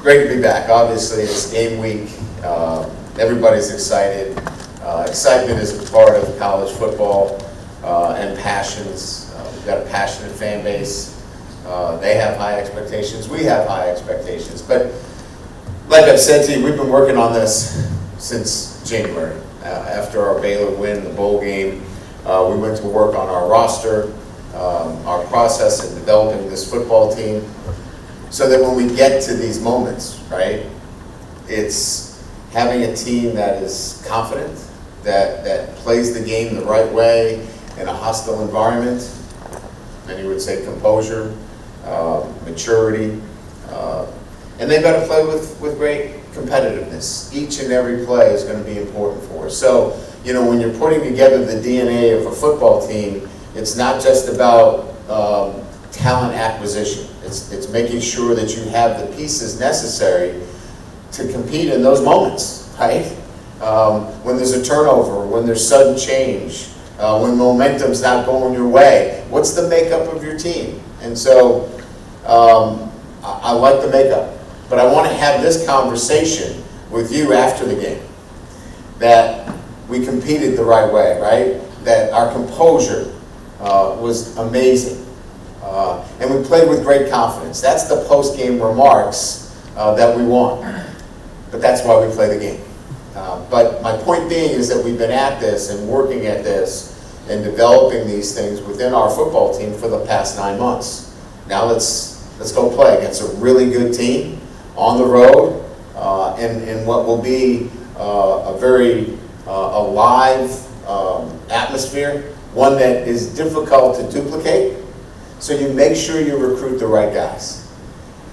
Great to be back. Obviously, it's game week. Everybody's excited. Excitement is a part of college football and passions. We've got a passionate fan base. They have high expectations. We have high expectations. But like I've said to you, we've been working on this since January. After our Baylor win, the bowl game, we went to work on our roster, our process in developing this football team, so that when we get to these moments, right, it's having a team that is confident, that plays the game the right way in a hostile environment. Many would say composure, maturity, and they've got to play with great competitiveness. Each and every play is going to be important for us. So, you know, when you're putting together the DNA of a football team, it's not just about talent acquisition. It's making sure that you have the pieces necessary to compete in those moments, right? When there's a turnover, when there's sudden change, when momentum's not going your way, what's the makeup of your team? And so I like the makeup, but I want to have this conversation with you after the game, that we competed the right way, right? That our composure was amazing. And we played with great confidence. That's the post-game remarks that we want. But that's why we play the game. But my point being is that we've been at this and working at this and developing these things within our football team for the past 9 months. Now let's go play against a really good team on the road in what will be a very alive atmosphere, one that is difficult to duplicate. So you make sure you recruit the right guys.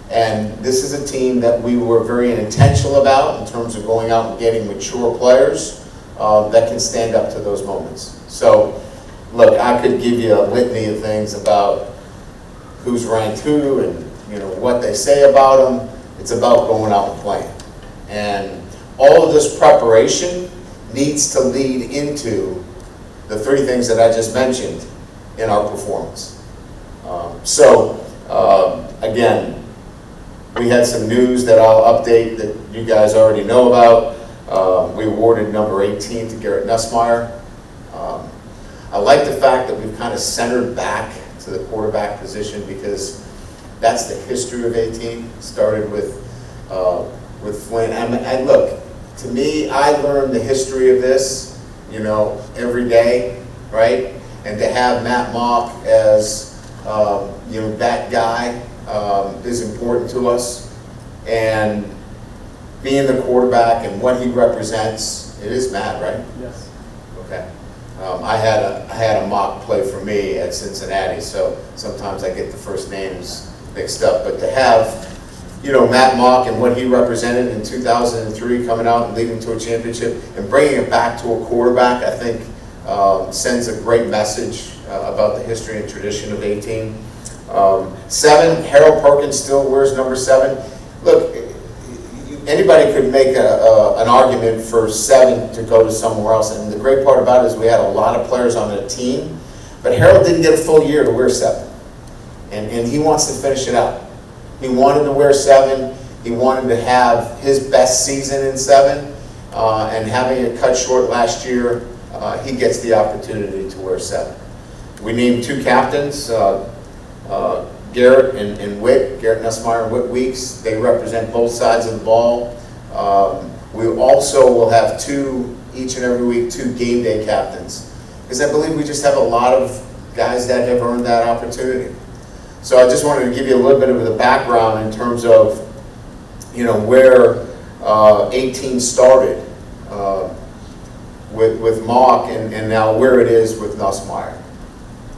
And this is a team that we were very intentional about in terms of going out and getting mature players that can stand up to those moments. So, look, I could give you a litany of things about who's ranked who and, you know, what they say about them. It's about going out and playing. And all of this preparation needs to lead into the three things that I just mentioned in our performance. Again, we had some news that I'll update that you guys already know about. We awarded number 18 to Garrett Nussmeier. I like the fact that we've kind of centered back to the quarterback position, because that's the history of 18. Started with Flynn. And look, to me, I learned the history of this, you know, every day, right? And to have Matt Mock as you know, that guy is important to us, and being the quarterback and what he represents. It is Matt, right? Yes. Okay. I had a mock play for me at Cincinnati, so sometimes I get the first names mixed up. But to have, you know, Matt Mock and what he represented in 2003, coming out and leading to a championship and bringing it back to a quarterback, I think sends a great message about the history and tradition of 18. 7, Harold Perkins still wears number 7. Look, anybody could make an argument for 7 to go to somewhere else. And the great part about it is we had a lot of players on the team, but Harold didn't get a full year to wear 7. And he wants to finish it out. He wanted to wear 7. He wanted to have his best season in 7. And having it cut short last year, he gets the opportunity to wear 7. We named 2 captains, Garrett and Whit, Garrett Nussmeier and Whit Weeks. They represent both sides of the ball. We also will have 2, each and every week, 2 game day captains, because I believe we just have a lot of guys that have earned that opportunity. So I just wanted to give you a little bit of the background in terms of, you know, where 18 started with Mock and now where it is with Nussmeier.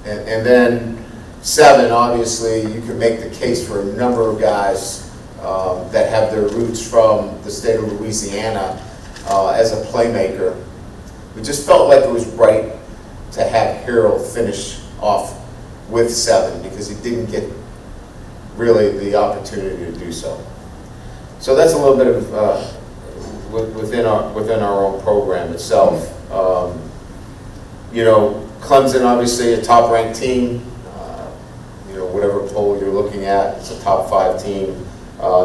And then 7, obviously, you can make the case for a number of guys that have their roots from the state of Louisiana as a playmaker. We just felt like it was right to have Harold finish off with 7, because he didn't get really the opportunity to do so. So that's a little bit of within our own program itself. You know, Clemson, obviously a top-ranked team. at. It's a top 5 team.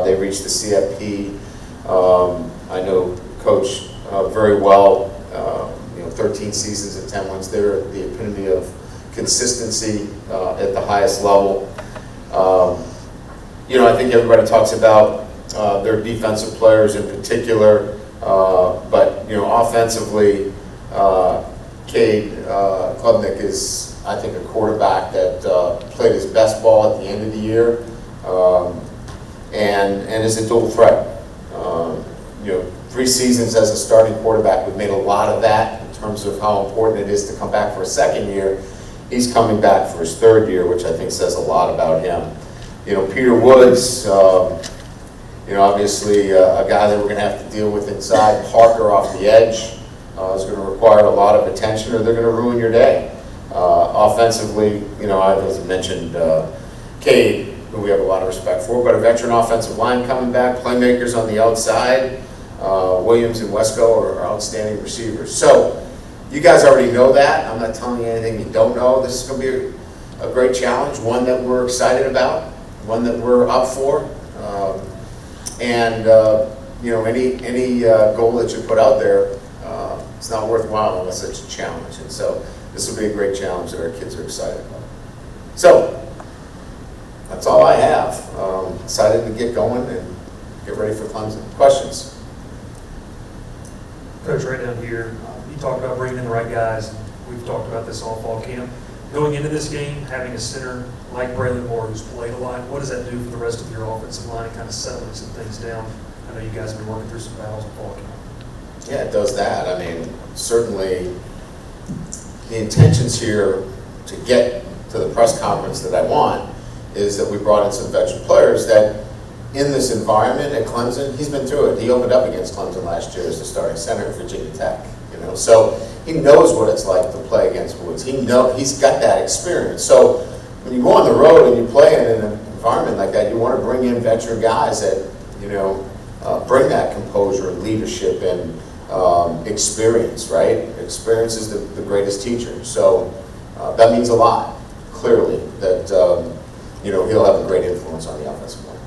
They reached the CFP. I know Coach very well. 13 seasons and 10 wins. They're the epitome of consistency at the highest level. I think everybody talks about their defensive players in particular, but offensively, Cade Klubnik is, I think, a quarterback that played his best ball at the end of the year, and is a dual threat. 3 seasons as a starting quarterback, we've made a lot of that in terms of how important it is to come back for a second year. He's coming back for his 3rd year, which I think says a lot about him. Peter Woods, obviously a guy that we're going to have to deal with inside. Parker off the edge is going to require a lot of attention, or they're going to ruin your day. Offensively, I mentioned Cade, who we have a lot of respect for, but a veteran offensive line coming back, playmakers on the outside. Williams and Wesco are outstanding receivers. So you guys already know that. I'm not telling you anything you don't know. This is going to be a great challenge, one that we're excited about, one that we're up for. Any goal that you put out there, it's not worthwhile unless it's a challenge. And so this will be a great challenge that our kids are excited about. So that's all I have. Excited to get going and get ready for Clemson. Questions? Coach, right down here, you talked about bringing in the right guys, and we've talked about this all fall camp. Going into this game, having a center like Braylon Moore who's played a lot, what does that do for the rest of your offensive line and kind of settling some things down? I know you guys have been working through some battles in fall camp. Yeah, it does that. I mean, certainly the intentions here to get to the press conference that I want is that we brought in some veteran players that in this environment at Clemson, he's been through it. He opened up against Clemson last year as the starting center at Virginia Tech. So he knows what it's like to play against Woods. He's got that experience. So when you go on the road and you play in an environment like that, you want to bring in veteran guys that bring that composure and leadership and experience. Right? Experience is the greatest teacher. So that means a lot. Clearly, that he'll have a great influence on the offensive line.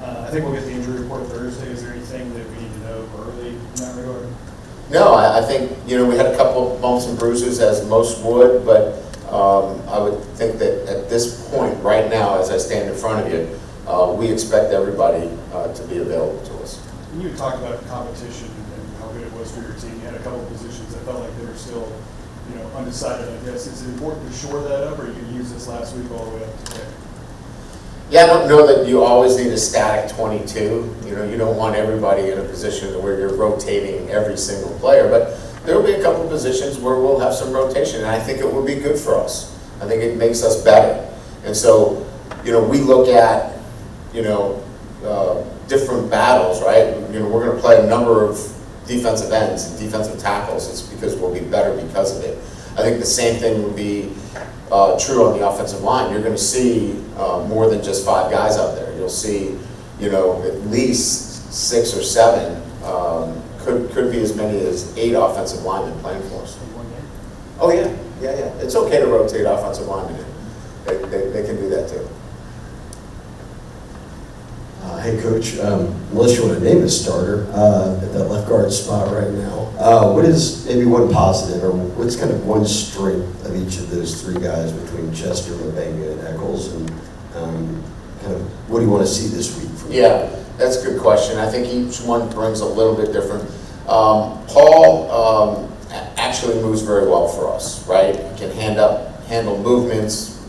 I think we'll get the injury report Thursday. Is there anything that we need to know early in that regard? No, I think, we had a couple of bumps and bruises, as most would, but I would think that at this point, right now, as I stand in front of you, we expect everybody to be available to us. And you talked about competition and how good it was for your team. You had a couple of positions that felt like they were still, undecided, I guess. Is it important to shore that up, or you can use this last week all the way up to today? Yeah, I don't know that you always need a static 22. You don't want everybody in a position where you're rotating every single player, but there will be a couple of positions where we'll have some rotation, and I think it will be good for us. I think it makes us better. And so, we look at, different battles, right? We're going to play a number of defensive ends and defensive tackles. It's because we'll be better because of it. I think the same thing would be true on the offensive line. You're going to see more than just 5 guys out there. You'll see, at least 6 or 7. Could be as many as 8 offensive linemen playing for us. Oh yeah. It's okay to rotate offensive linemen in. They can do that too. Hey Coach, unless you want to name a starter at that left guard spot right now, what is maybe one positive, or what's kind of one strength of each of those 3 guys between Chester, Mabenga, and Eccles, and kind of what do you want to see this week from them? Yeah, that's a good question. I think each one brings a little bit different. Paul actually moves very well for us, right? He can handle movements.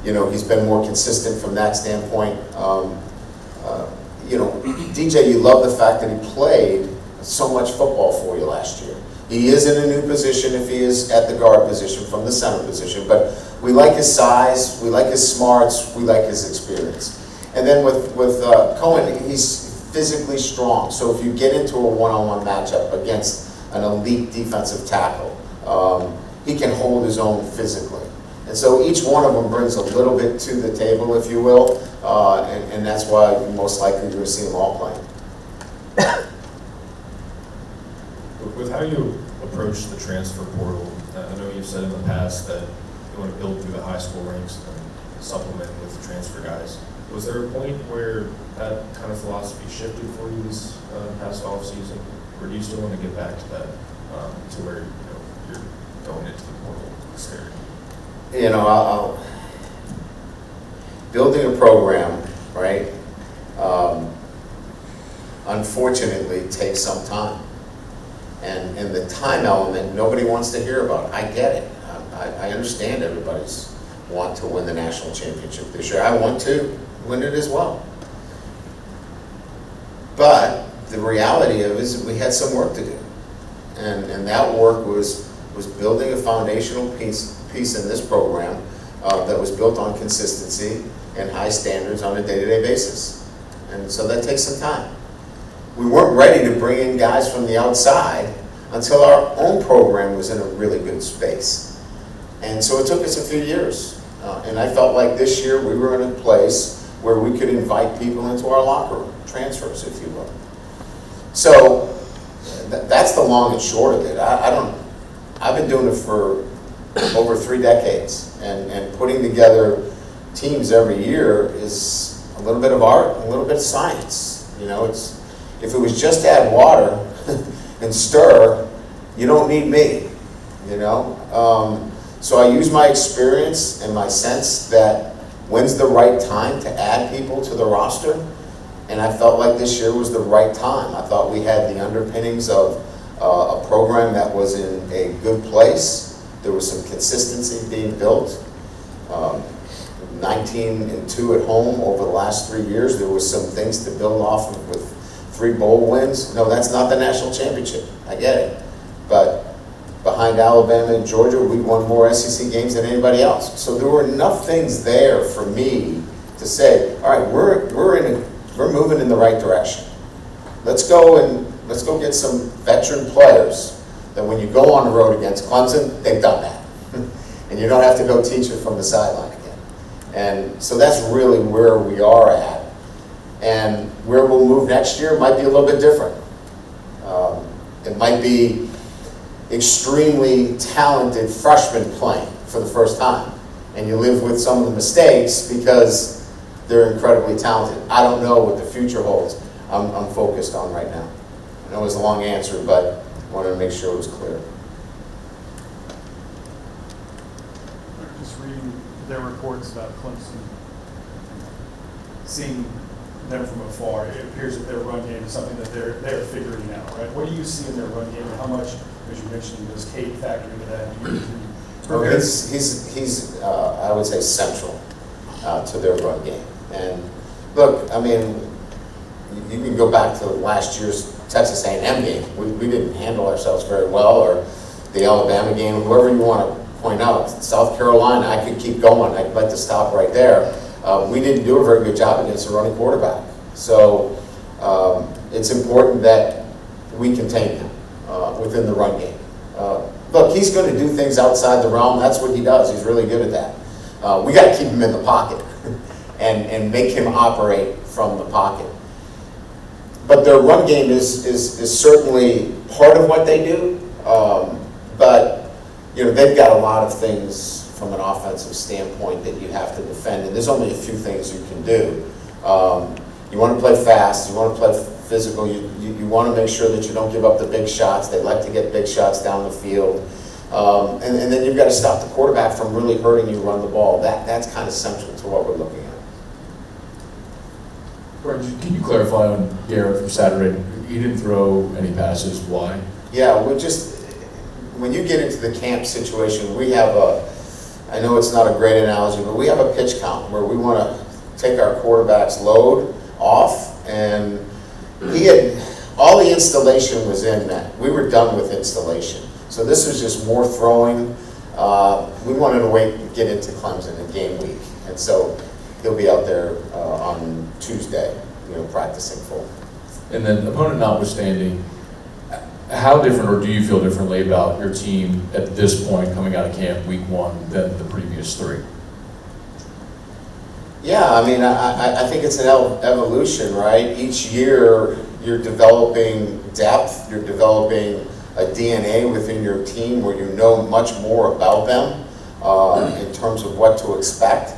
He's been more consistent from that standpoint. DJ, you love the fact that he played so much football for you last year. He is in a new position if he is at the guard position from the center position, but we like his size, we like his smarts, we like his experience. And then with Cohen, he's physically strong. So if you get into a one-on-one matchup against an elite defensive tackle, he can hold his own physically. And so each one of them brings a little bit to the table, if you will, and that's why most likely you're going to see them all playing. With how you approach the transfer portal, I know you've said in the past that you want to build through the high school ranks and then supplement with transfer guys. Was there a point where that kind of philosophy shifted for you this past off season, or do you still want to get back to that, to where you're going into the portal scared? Building a program, right, unfortunately takes some time. And the time element, nobody wants to hear about. I get it. I understand everybody's want to win the national championship this year. I want to win it as well. But the reality of it is we had some work to do. And that work was building a foundational piece in this program that was built on consistency and high standards on a day-to-day basis. And so that takes some time. We weren't ready to bring in guys from the outside until our own program was in a really good space. And so it took us a few years. And I felt like this year we were in a place where we could invite people into our locker room, transfers, if you will. So that's the long and short of it. I've been doing it for over 3 decades, and putting together teams every year is a little bit of art, a little bit of science. If it was just add water and stir, you don't need me. So I use my experience and my sense that when's the right time to add people to the roster, and I felt like this year was the right time. I thought we had the underpinnings of a program that was in a good place. There was some consistency being built. 19-2 at home over the last 3 years. There was some things to build off of with 3 bowl wins. No, that's not the national championship. I get it. But behind Alabama and Georgia, we won more SEC games than anybody else. So there were enough things there for me to say, all right, we're moving in the right direction. Let's go get some veteran players that when you go on the road against Clemson, they've done that. And you don't have to go teach it from the sideline again. And so that's really where we are at. And where we'll move next year might be a little bit different. It might be extremely talented freshmen playing for the first time. And you live with some of the mistakes because they're incredibly talented. I don't know what the future holds. I'm focused on right now. I know it was a long answer, but I wanted to make sure it was clear. Just reading their reports about Clemson, seeing them from afar, it appears that their run game is something that they're figuring out, right? What do you see in their run game, and how much, as you mentioned, does Cade factor into that? He's I would say central to their run game. And look, I mean, you can go back to last year's Texas A&M game. We didn't handle ourselves very well, or the Alabama game, whoever you want to point out. South Carolina, I could keep going. I'd like to stop right there. We didn't do a very good job against a running quarterback. So it's important that we contain him within the run game. Look, he's going to do things outside the realm. That's what he does. He's really good at that. We got to keep him in the pocket and make him operate from the pocket. But their run game is certainly part of what they do. But they've got a lot of things from an offensive standpoint that you have to defend, and there's only a few things you can do. You want to play fast, you want to play physical, you want to make sure that you don't give up the big shots. They like to get big shots down the field. And then you've got to stop the quarterback from really hurting you run the ball. That's kind of central to what we're looking at. Can you clarify on Garrett from Saturday? He didn't throw any passes. Why? Yeah, when you get into the camp situation, we have I know it's not a great analogy, but we have a pitch count where we want to take our quarterback's load off, and all the installation was in that. We were done with installation. So this was just more throwing. We wanted to wait and get into Clemson in game week. And so he'll be out there on Tuesday, practicing full. And then opponent notwithstanding, how different, or do you feel differently about your team at this point coming out of camp week 1 than the previous 3? Yeah, I mean, I think it's an evolution, right? Each year you're developing depth, you're developing a DNA within your team where you know much more about them. in terms of what to expect.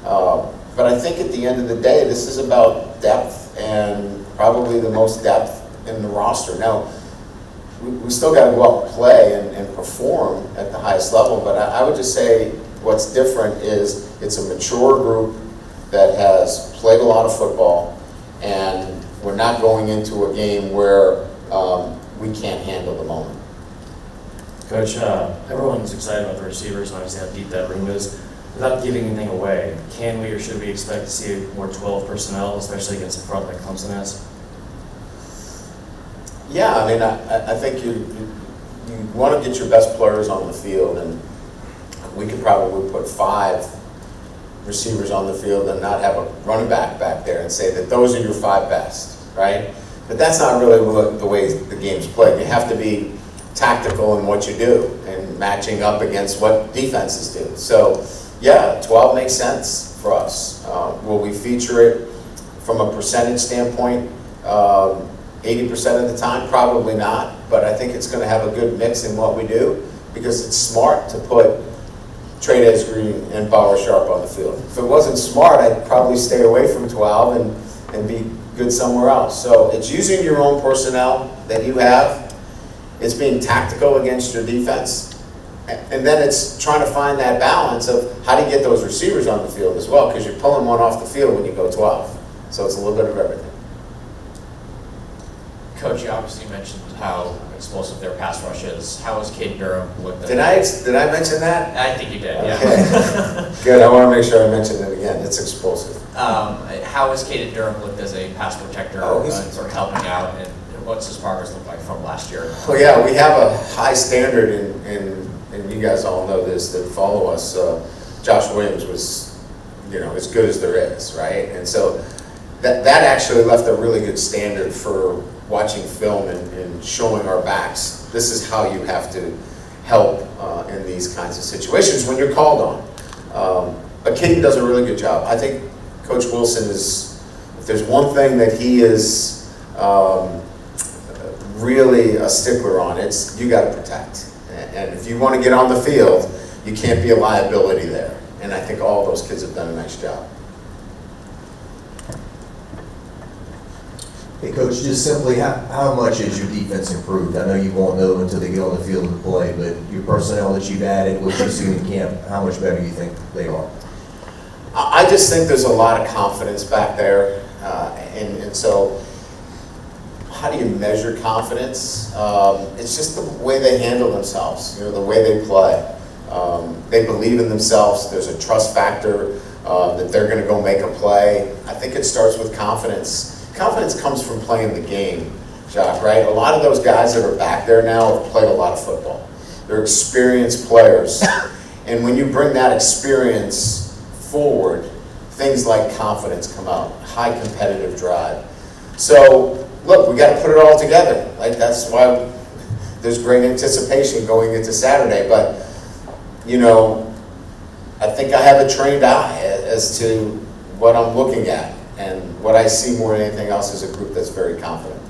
But I think at the end of the day, this is about depth, and probably the most depth in the roster. Now, we still got to go out and play and perform at the highest level, but I would just say what's different is it's a mature group that has played a lot of football, and we're not going into a game where we can't handle the moment. Coach, everyone's excited about the receivers and obviously how deep that room is. Without giving anything away, can we or should we expect to see more 12 personnel, especially against a front like Clemson has? Yeah, I mean, I think you want to get your best players on the field, and we could probably put 5 receivers on the field and not have a running back there and say that those are your 5 best, right? But that's not really the way the game's played. You have to be tactical in what you do and matching up against what defenses do. So, yeah, 12 makes sense for us. Will we feature it from a percentage standpoint? 80% of the time, probably not, but I think it's going to have a good mix in what we do, because it's smart to put Trey Green and Bauer Sharp on the field. If it wasn't smart, I'd probably stay away from 12 and be good somewhere else. So it's using your own personnel that you have, it's being tactical against your defense, and then it's trying to find that balance of how do you get those receivers on the field as well, because you're pulling one off the field when you go 12. So it's a little bit of everything. Coach, you obviously mentioned how explosive their pass rush is. How has Cade Durham looked? Did I mention that? I think you did, yeah. Okay. Good, I want to make sure I mention it again. It's explosive. How has Cade Durham looked as a pass protector, sort of helping out, and what's his progress look like from last year? Well, yeah, we have a high standard, and you guys all know this that follow us. Josh Williams was, as good as there is, right? And so that actually left a really good standard for watching film and showing our backs. This is how you have to help in these kinds of situations when you're called on. But Caden does a really good job. I think Coach Wilson is, if there's one thing that he is really a stickler on, it's you got to protect. And if you want to get on the field, you can't be a liability there. And I think all those kids have done a nice job. Hey, Coach, just simply, how much has your defense improved? I know you won't know until they get on the field and play, but your personnel that you've added, what you've seen in camp, how much better do you think they are? I just think there's a lot of confidence back there. And so how do you measure confidence? It's just the way they handle themselves, the way they play. They believe in themselves. There's a trust factor that they're going to go make a play. I think it starts with confidence. Confidence comes from playing the game, Jacques, right? A lot of those guys that are back there now have played a lot of football. They're experienced players. And when you bring that experience forward, things like confidence come out, high competitive drive. So, look, we got to put it all together. Like, that's why there's great anticipation going into Saturday. But, I think I have a trained eye as to what I'm looking at. And what I see more than anything else is a group that's very confident.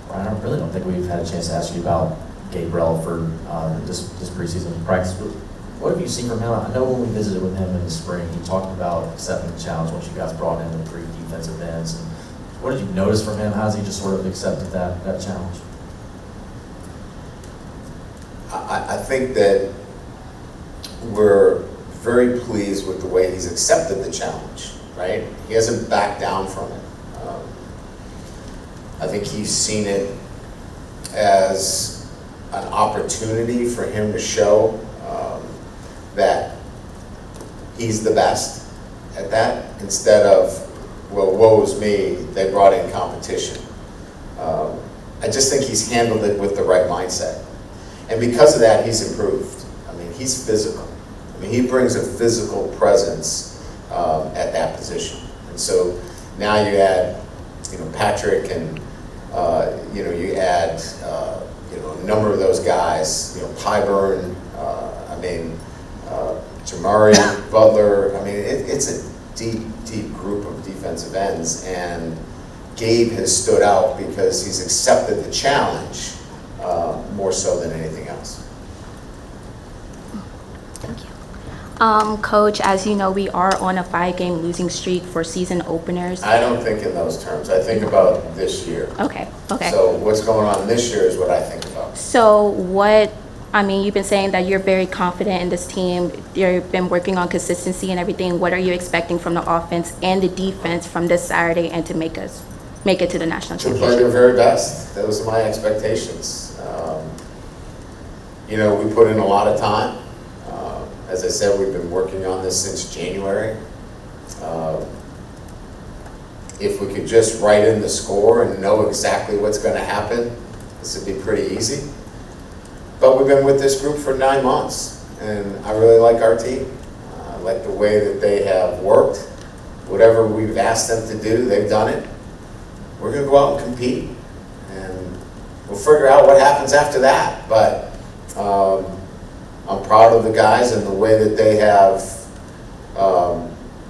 Ryan, I really don't think we've had a chance to ask you about Gabriel for this preseason practice. What have you seen from him? I know when we visited with him in the spring, he talked about accepting the challenge once you guys brought in the 3 defensive ends. And what did you notice from him? How has he just sort of accepted that challenge? I think that we're very pleased with the way he's accepted the challenge, right? He hasn't backed down from it. I think he's seen it as an opportunity for him to show that he's the best at that, instead of, well, woe is me, they brought in competition. I just think he's handled it with the right mindset. And because of that, he's improved. I mean, he's physical. I mean, he brings a physical presence at that position. And so now you add, Patrick, and you add, a number of those guys, Pyburn, Jamari, Butler. I mean, it's a deep, deep group of defensive ends, and Gabe has stood out because he's accepted the challenge more so than anything else. Thank you. Coach, as you know, we are on a 5-game losing streak for season openers. I don't think in those terms. I think about this year. Okay. So what's going on this year is what I think about. So you've been saying that you're very confident in this team. You've been working on consistency and everything. What are you expecting from the offense and the defense from this Saturday and to make it to the national To play championship? their very best. Those are my expectations. We put in a lot of time. As I said, we've been working on this since January. If we could just write in the score and know exactly what's going to happen, this would be pretty easy. But we've been with this group for 9 months, and I really like our team. I like the way that they have worked. Whatever we've asked them to do, they've done it. We're going to go out and compete, and we'll figure out what happens after that. But I'm proud of the guys and the way that they have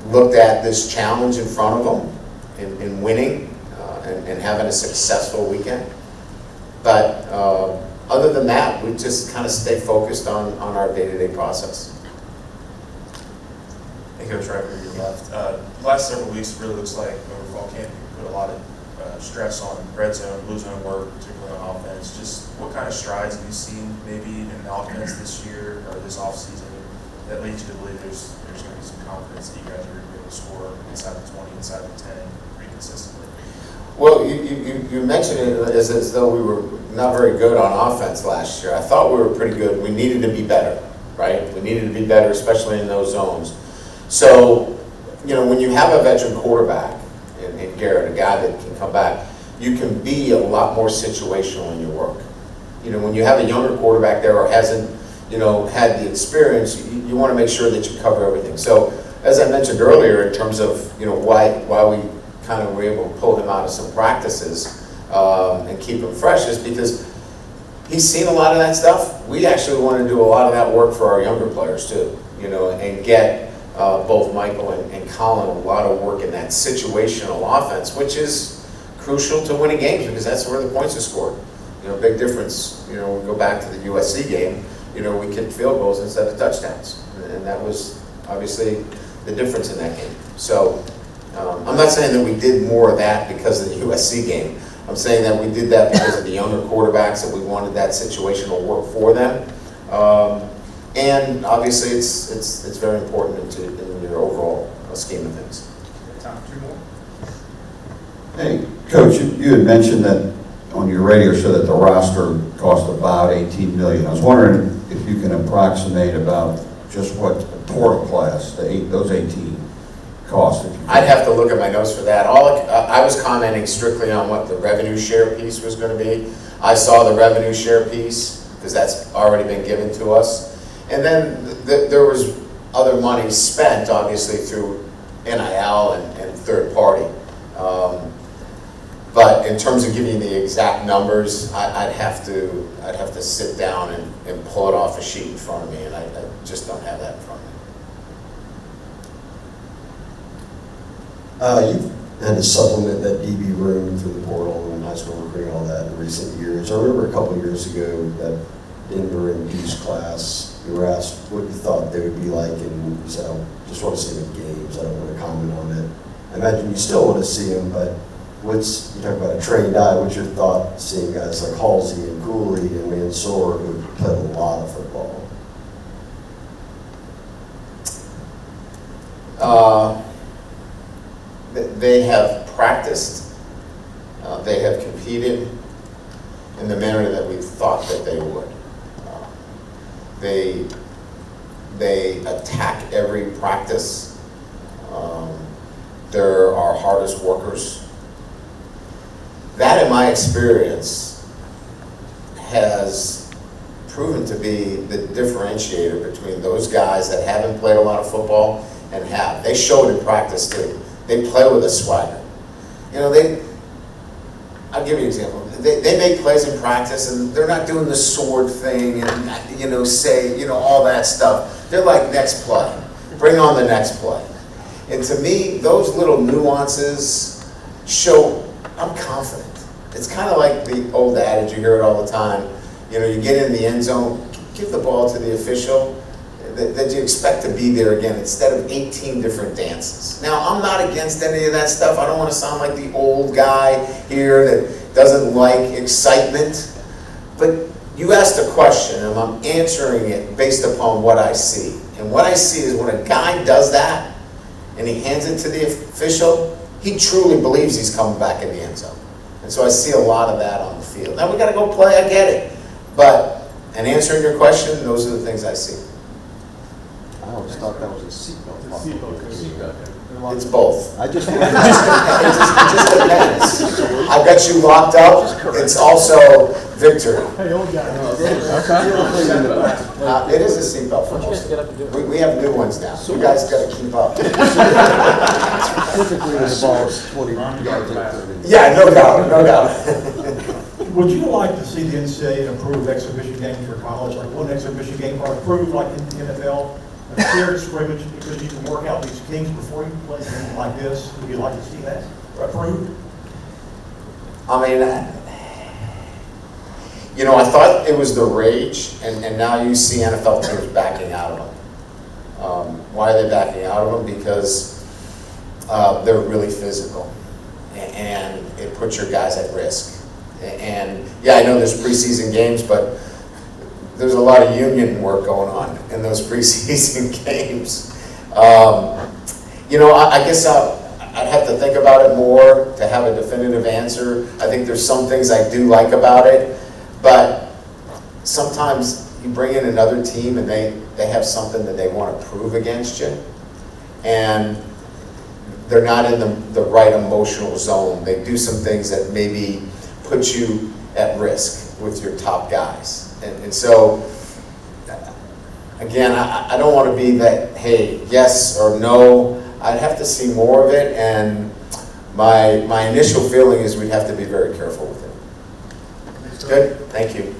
looked at this challenge in front of them in winning and having a successful weekend. But other than that, we just kind of stay focused on our day-to-day process. Hey, Coach, right where you left. Last several weeks, it really looks like over fall camp, you put a lot of stress on red zone, blue zone work, particularly on offense. Just what kind of strides have you seen maybe in the offense this year or this offseason that leads you to believe there's going to be some confidence that you guys are going to be able to score inside the 20, inside the 10 pretty consistently? Well, you mentioned it as though we were not very good on offense last year. I thought we were pretty good. We needed to be better, right? We needed to be better, especially in those zones. So, when you have a veteran quarterback, and Garrett, a guy that can come back, you can be a lot more situational in your work. When you have a younger quarterback there or hasn't, had the experience, you want to make sure that you cover everything. So, as I mentioned earlier, in terms of, why we kind of were able to pull him out of some practices and keep him fresh is because he's seen a lot of that stuff. We actually want to do a lot of that work for our younger players too, and get both Michael and Colin a lot of work in that situational offense, which is crucial to winning games because that's where the points are scored. Big difference. We go back to the USC game. We kicked field goals instead of touchdowns, and that was obviously the difference in that game. So I'm not saying that we did more of that because of the USC game. I'm saying that we did that because of the younger quarterbacks, that we wanted that situational work for them. And obviously, it's very important in your overall scheme of things. Time for 2 more. Hey, Coach, you had mentioned that on your radio show that the roster cost about $18 million. I was wondering if you can approximate about just what the portal class, those 18 cost. I'd have to look at my notes for that. I was commenting strictly on what the revenue share piece was going to be. I saw the revenue share piece because that's already been given to us. And then there was other money spent, obviously, through NIL and third party. But in terms of giving you the exact numbers, I'd have to sit down and pull it off a sheet in front of me, and I just don't have that in front of me. You've had to supplement that DB room through the portal and high school recruiting, all that in recent years. I remember a couple of years ago that Denver-induced class, you were asked what you thought they would be like, and you said, I just want to see them in games. I don't want to comment on it. I imagine you still want to see them, but you talk about a trained eye, what's your thought seeing guys like Halsey and Cooley and Mansour who played a lot of football? They have practiced, they have competed in the manner that we thought that they would. They attack every practice. They're our hardest workers. That, in my experience, has proven to be the differentiator between those guys that haven't played a lot of football and have. They show it in practice too. They play with a swagger. I'll give you an example. They make plays in practice and they're not doing the sword thing and, all that stuff. They're like, next play. Bring on the next play. And to me, those little nuances show I'm confident. It's kind of like the old adage, you hear it all the time. You get in the end zone, give the ball to the official. that you expect to be there again instead of 18 different dances. Now, I'm not against any of that stuff. I don't want to sound like the old guy here that doesn't like excitement. But you asked a question, and I'm answering it based upon what I see. And what I see is when a guy does that, and he hands it to the official, he truly believes he's coming back in the end zone. And so I see a lot of that on the field. Now, we got to go play, I get it. But, and answering your question, those are the things I see. I always thought that was a seatbelt. It's a seatbelt, coach. It's both. I just It just depends. I got you locked up. It's also victory. Hey, old guy. It is a seatbelt for most of them. We have new ones now. You guys got to keep up. Typically, the ball is 20 yards in. Yeah, no doubt, no doubt. Would you like to see the NCAA improve exhibition games for college, like one exhibition game, or improve like in the NFL, a shared scrimmage, because you can work out these kinks before you play games like this? Would you like to see that approved? I mean, you know, I thought it was the rage, and now you see NFL teams backing out of them. Why are they backing out of them? Because they're really physical, and it puts your guys at risk. And yeah, I know there's preseason games, but there's a lot of union work going on in those preseason games. You know, I guess I'd have to think about it more to have a definitive answer. I think there's some things I do like about it, but sometimes you bring in another team and they have something that they want to prove against you, and they're not in the right emotional zone. They do some things that maybe put you at risk with your top guys. And so, again, I don't want to be that, hey, yes or no. I'd have to see more of it, and my initial feeling is we'd have to be very careful with it. Good, thank you.